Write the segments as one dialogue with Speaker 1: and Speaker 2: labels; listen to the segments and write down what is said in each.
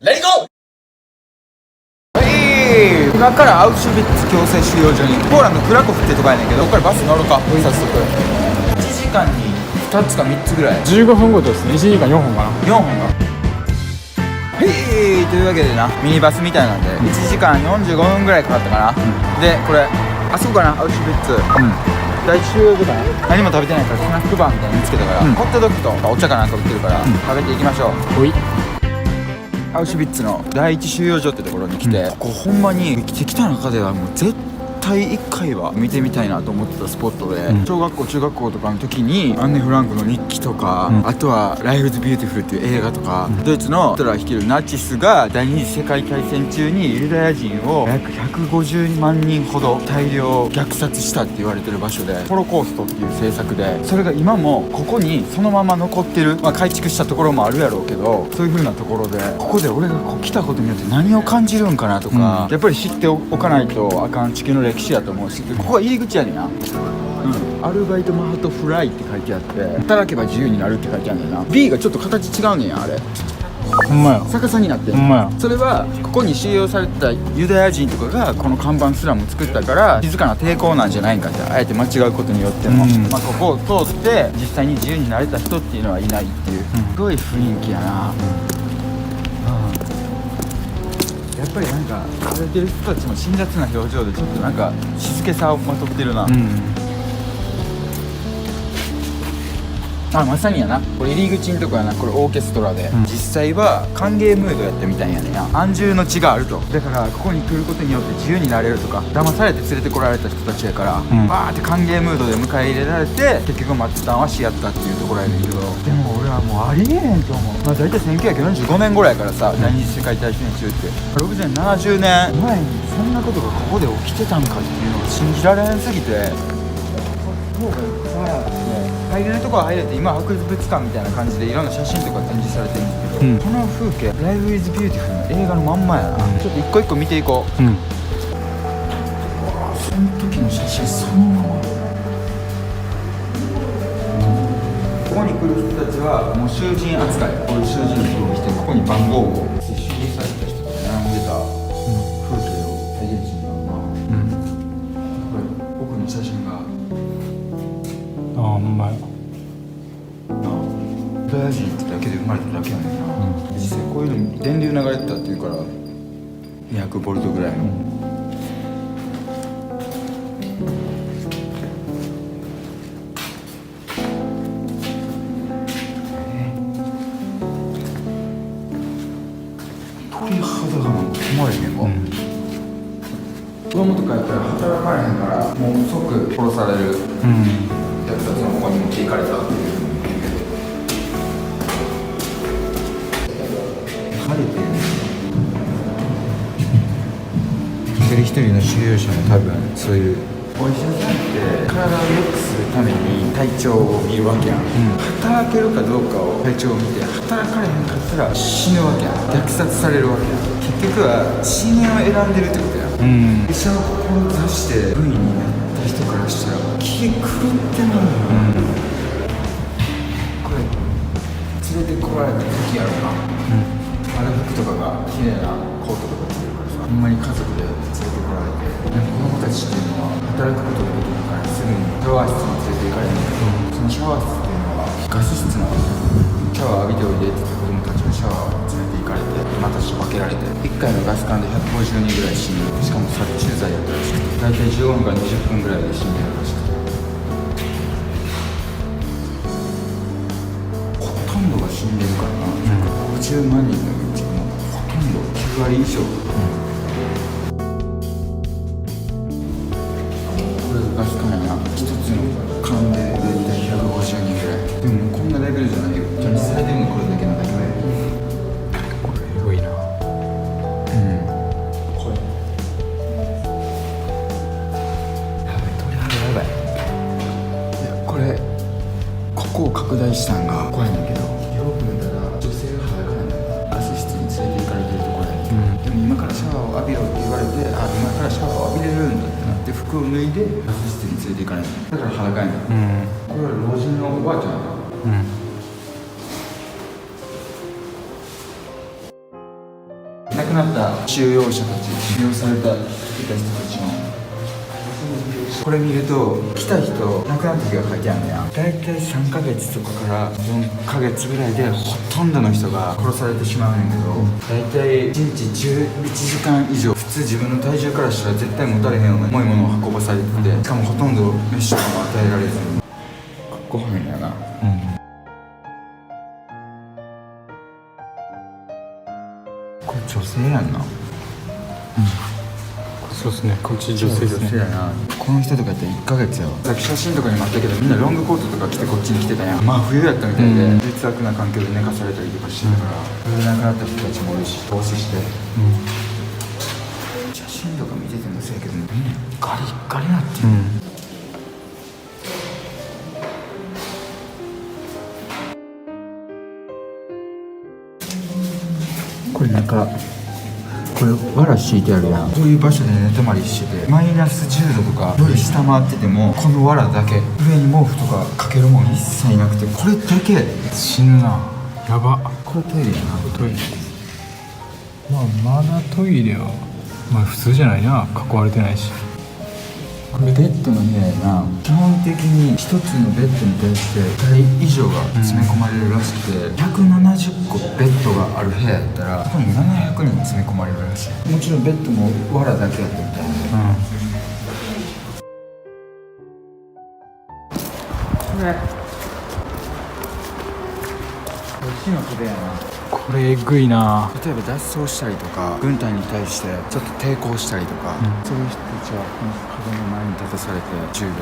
Speaker 1: レディゴー。
Speaker 2: 今からアウシュビッツ強制収容所に、ポーランドクラコフってとこやねんけど、ここからバス乗るか、早速。1時間に2つか3つぐらい、
Speaker 3: 15分ごとですね。1時間4本かな。
Speaker 2: 4本が。というわけでな、ミニバスみたいなんで1時間45分ぐらいかかったかな、で、これあそこかな、アウシュビッツ、大収容所かな。何も食べてないからスナックバーみたいに見つけたから、ホットドッグとお茶かなんか売ってるから、食べていきましょう。
Speaker 3: ほい。
Speaker 2: アウシュビッツの第一収容所ってところに来て、ここほんまに生きてきた中ではもう絶対1回は見てみたいなと思ってたスポットで、小学校中学校とかの時にアンネ・フランクの日記とか、あとは「ライフズ・ビューティフル」っていう映画とか、ドイツのヒトラー率いるナチスが第二次世界大戦中にユダヤ人を約150万人ほど大量虐殺したって言われてる場所で、ホロコーストっていう政策で、それが今もここにそのまま残ってる、改築したところもあるやろうけど、そういう風なところで、ここで俺がこう来たことによって何を感じるんかなとか、やっぱり知っておかないとあかん地球の歴史やと思うし、ここが入り口やねんな。アルバイトマハトフライって書いてあって、働けば自由になるって書いてあるんだよな。 B がちょっと形違うねんや、あれ
Speaker 3: ほんまや。
Speaker 2: 逆さになってん
Speaker 3: ほんまや。
Speaker 2: それはここに収容されてたユダヤ人とかがこの看板すらも作ったから、静かな抵抗なんじゃないんかって、あえて間違うことによっても、ここを通って実際に自由になれた人っていうのはいないっていう、すごい雰囲気やな。やっぱりなんか食べてる人たちも辛辣な表情で、ちょっとなんか静けさをまとってるな。まさにやな、これ入り口のとこやな。これオーケストラで、実際は歓迎ムードやったみたいやねんや。安住の地があると。だからここに来ることによって自由になれるとか、騙されて連れてこられた人たちやから、バーって歓迎ムードで迎え入れられて、結局末端はし合ったっていうところやねんけど、でも俺はもうありえへんと思う。大体1945年ぐらいからさ、第二次世界大戦中って60年70年前にそんなことがここで起きてたんかっていうのが信じられんすぎて、入れるとこは入れて、今博物館みたいな感じでいろんな写真とか展示されてるんですけど、この風景「Life is Beautiful」の映画のまんまやな。ちょっと一個一個見ていこう。その時の写真そのまま。ここに来る人たちはもう囚人扱い、こういう囚人の服を着て、ここに番号を収容された人と並んでた風景を再現してるのかな。これ僕の写真が
Speaker 3: ほんまや。
Speaker 2: ユダヤ人ってだけで生まれただけやねんな。実際こういうの電流流れてたっていうから、200ボルトぐらいの、鳥肌がもう止まれへんわ。子供とかやったら働かれへんから、もう即殺されるやつたちの方に持っていかれたっていう。晴れてる一人一人の収容者も多分そういう、お医者さんって体を良くするために体調を見るわけやん、働けるかどうかを体調を見て、働かれへんかったら死ぬわけやん、虐殺されるわけやん。結局は死ねを選んでるってことやん。医者を志して部員になった人からしたら気狂ってまうよ、これ連れてこられた時やろな、あれ服とかが綺麗なコートとか着てるからさ、ほんまに家族で連れてこられて、でも子供たちっていうのは働くことができるからすぐにシャワー室に連れて行かれるんだけど、そのシャワー室っていうのはガス室なの。シャワー浴びておいでって言って子供たちがシャワーを連れて行かれて、また分けられて、1回のガス管で150人ぐらい死ぬ。しかも殺虫剤やったらしくて、大体15分から20分ぐらいで死んでるらしくて、ほとんどが死んでるからな、50万人のうちもうほとんど9割以上、これがガス管やな。一つの管で大体150人ぐらい。でもこんなレベルじゃないよ。展示されてるのこれだけなんだけど、
Speaker 3: これエグいな。
Speaker 2: これやばい、鳥肌やばい。いや、これここを拡大したんが怖いんだけど、よく見たら女性が裸なんだよ。ガス室に連れて行かれてるところやねんけど、でも今からシャワーを浴びろって言われて、今からシャワーを浴びれるんだってなって、服を脱いでガス室に連れて行かれる。だから裸やねん。これは老人のおばあちゃんやな。くなった収容者たち、収容された人たちのこれ見ると来た人亡くなった日が書いてあるんだよ。大体3ヶ月とかから4ヶ月ぐらいでほとんどの人が殺されてしまうんだけど、大体1日11時間以上普通自分の体重からしたら絶対持たれへんような重いものを運ばされてて、しかもほとんど飯とかも与えられずにご飯やな。これ女性やんな。
Speaker 3: そうですね、こっち女性ですね。
Speaker 2: やな。この人とかやったら1ヶ月よ。さっき写真とかにもあったけど、みんなロングコートとか着てこっちに来てたやん。まあ冬やったみたいで、劣悪な環境で寝かされたりとかしてたから、それで亡くなった人たちもいるし、投資して、写真とか見ててもそうやけど、みんなガリッガリなってる。これなんかこれ藁敷いてあるやん。そういう場所で寝泊まりしててマイナス10度とかより下回ってても、この藁だけ上に毛布とかかけるもん一切なくて、これだけ
Speaker 3: 死ぬな。やば。
Speaker 2: これトイレやな。
Speaker 3: トイレ。まだトイレは普通じゃないな、囲われてないし。
Speaker 2: これベッドの部屋やな。基本的に一つのベッドに対して2人以上が詰め込まれるらしくて、170個ベッドがある部屋やったらここに700人詰め込まれるらしい。もちろんベッドも藁だけやったみたいな。これ死の壁やな。
Speaker 3: これえぐいな。
Speaker 2: 例えば脱走したりとか軍隊に対してちょっと抵抗したりとか、そういう人たちはこの壁の前に立たされて銃で撃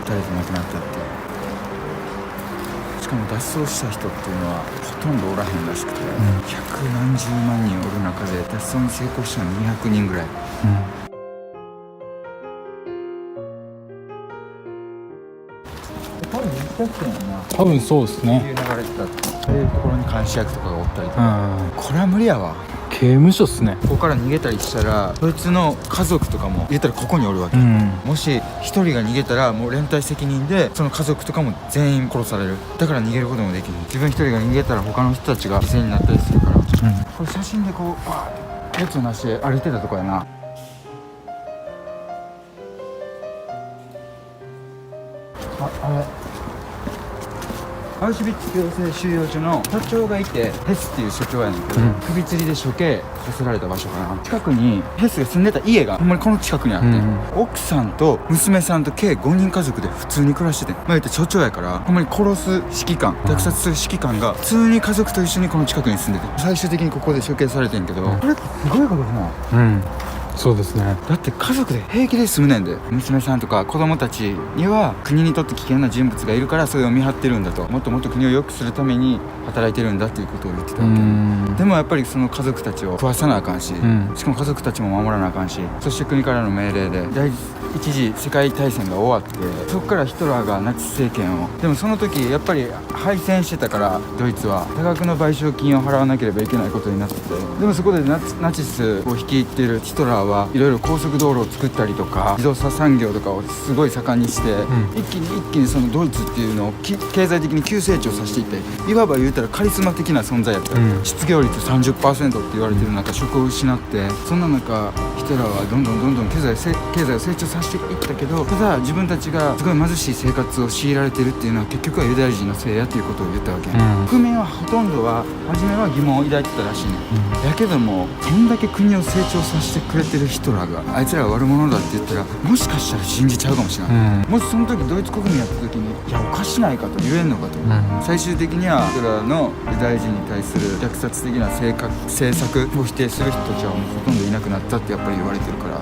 Speaker 2: たれて亡くなったっていう。しかも脱走した人っていうのはほとんどおらへんらしくて、百何十万人おる中で脱走に成功したのは200人ぐらい。多分見た人やな。
Speaker 3: 多分そうですね。
Speaker 2: 流れてたそういうところに監視役とかがおったりとか、これは無理やわ。
Speaker 3: 刑務所っすね。
Speaker 2: ここから逃げたりしたらそいつの家族とかも言ったらここにおるわけ、もし一人が逃げたらもう連帯責任でその家族とかも全員殺される。だから逃げることもできない。自分一人が逃げたら他の人たちが犠牲になったりするから、これ写真でこうバーって列をなして歩いてたとこやな。あれアウシュビッツ強制収容所の所長がいて、ヘスっていう所長やねんけど、首吊りで処刑させられた場所かな。近くにヘスが住んでた家がほんまにこの近くにあって、奥さんと娘さんと計5人家族で普通に暮らしてて、言って所長やからほんまに殺す指揮官、虐殺する指揮官が普通に家族と一緒にこの近くに住んでて、最終的にここで処刑されてんけど、これってすごいことな。
Speaker 3: そうですね。
Speaker 2: だって家族で平気で住むねんで。娘さんとか子供たちには国にとって危険な人物がいるからそれを見張ってるんだと、もっともっと国を良くするために働いてるんだっていうことを言ってたわけ。でもやっぱりその家族たちを食わさなあかんし、しかも家族たちも守らなあかんし、そして国からの命令で第一次世界大戦が終わって、そこからヒトラーがナチス政権を、でもその時やっぱり敗戦してたからドイツは多額の賠償金を払わなければいけないことになってて、でもそこでナチスを率いているヒトラーはいろいろ高速道路を作ったりとか自動車産業とかをすごい盛んにして、一気にそのドイツっていうのを経済的に急成長させていって、いわば言うたらカリスマ的な存在やった、失業率 30% って言われてる中職を失って、そんな中ヒトラーはどんどん経済を成長させていったけど、ただ自分たちがすごい貧しい生活を強いられてるっていうのは結局はユダヤ人のせいやっていうことを言ったわけ、国民はほとんどは初めは疑問を抱いてたらしいね、やけどもこんだけ国を成長させてくれてるヒトラーがあいつらは悪者だって言ったらもしかしたら信じちゃうかもしれない、もしその時ドイツ国民やった時にいやおかしないかと言えんのかと、最終的にはヒトラーのユダヤ人に対する虐殺的な政策を否定する人たちはもうほとんどいなくなったってやっぱり言われてるから。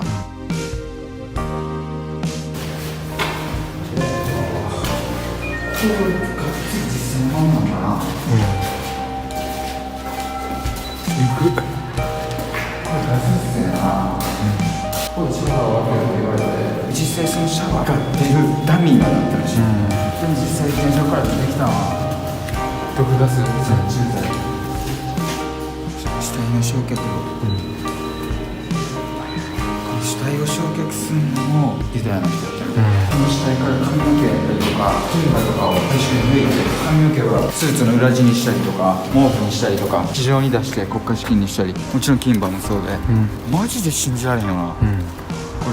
Speaker 2: これがっつり実際のものなのかな。これ大切ですよな。これシャワーを開けるって言われて、実際そのシャワーが出るダミーがだったらしい。でも実際現場から出てきたのは毒ガス殺虫剤、死体の焼却炉、これ死体を焼却するのもユダヤの人だったの、この死体から髪の毛やったりとか金歯とかを最初に抜いて、髪の毛はスーツの裏地にしたりとか毛布にしたりとか地上に出して国家資金にしたり、もちろん金歯もそうで、マジで信じられへんわ、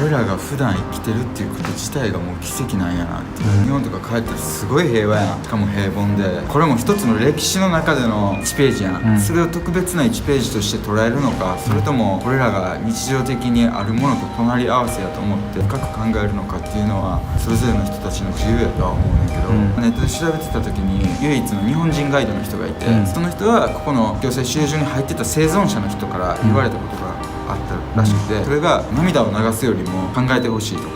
Speaker 2: 俺らが普段生きてるっていうこと自体がもう奇跡なんやなっていう、日本とか帰ったらすごい平和やん、しかも平凡で、これも一つの歴史の中での1ページやん、それを特別な1ページとして捉えるのか、それとも俺らが日常的にあるものと隣り合わせやと思って深く考えるのかっていうのはそれぞれの人たちの自由やとは思うねんけど、ネットで調べてた時に唯一の日本人ガイドの人がいて、その人はここの強制収容所に入ってた生存者の人から言われたことがあったらしくて、それが涙を流すよりも考えてほしいと、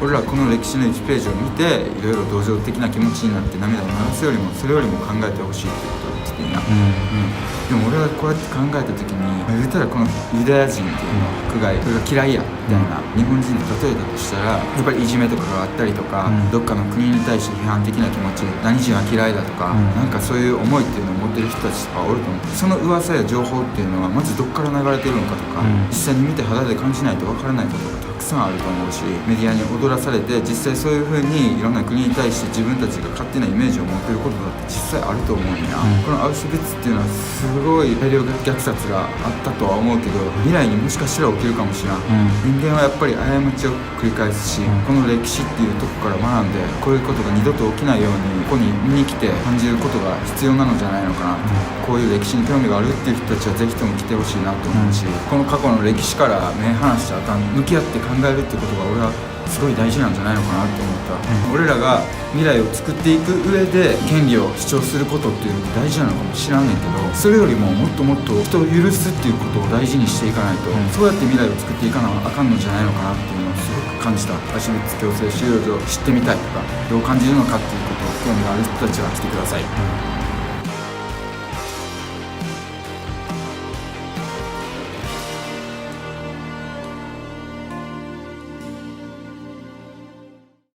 Speaker 2: 俺らこの歴史の1ページを見ていろいろ同情的な気持ちになって涙を流すよりもそれよりも考えてほしいっていうことを言っててんや、でも俺はこうやって考えた時に、言ったらこのユダヤ人っていうのは迫害、これが嫌いやみたいな、日本人で例えたとしたらやっぱりいじめとかがあったりとか、どっかの国に対して批判的な気持ち、何人は嫌いだとか、なんかそういう思いっていうのを持ってる人たちとかおると思う。その噂や情報っていうのはまずどっから流れてるのかとか、実際に見て肌で感じないとわからないことがたくさんあると思うし、メディアに踊らされて実際そういう風にいろんな国に対して自分たちが勝手なイメージを持ってることだって実際あると思うんや、このアウシュビッツっていうのはすごい大量虐殺があったとは思うけど、未来にもしかしたら起きるかもしれん、人間はやっぱり過ちを繰り返すし、この歴史っていうとこから学んでこういうことが二度と起きないようにここに見に来て感じることが必要なのじゃないのかな、こういう歴史に興味があるっていう人たちはぜひとも来てほしいなと思うし、この過去の歴史から目離しちゃあかん、向き合って考えるってことが俺はすごい大事なんじゃないのかなって思った、俺らが未来を作っていく上で権利を主張することっていうのが大事なのかもしれんねんけど、それよりももっともっと人を許すっていうことを大事にしていかないと、そうやって未来を作っていかなあかんのじゃないのかなっていうのをすごく感じた。アウシュビッツ強制収容所を知ってみたいとかどう感じるのかっていうことを興味がある人たちは来てください。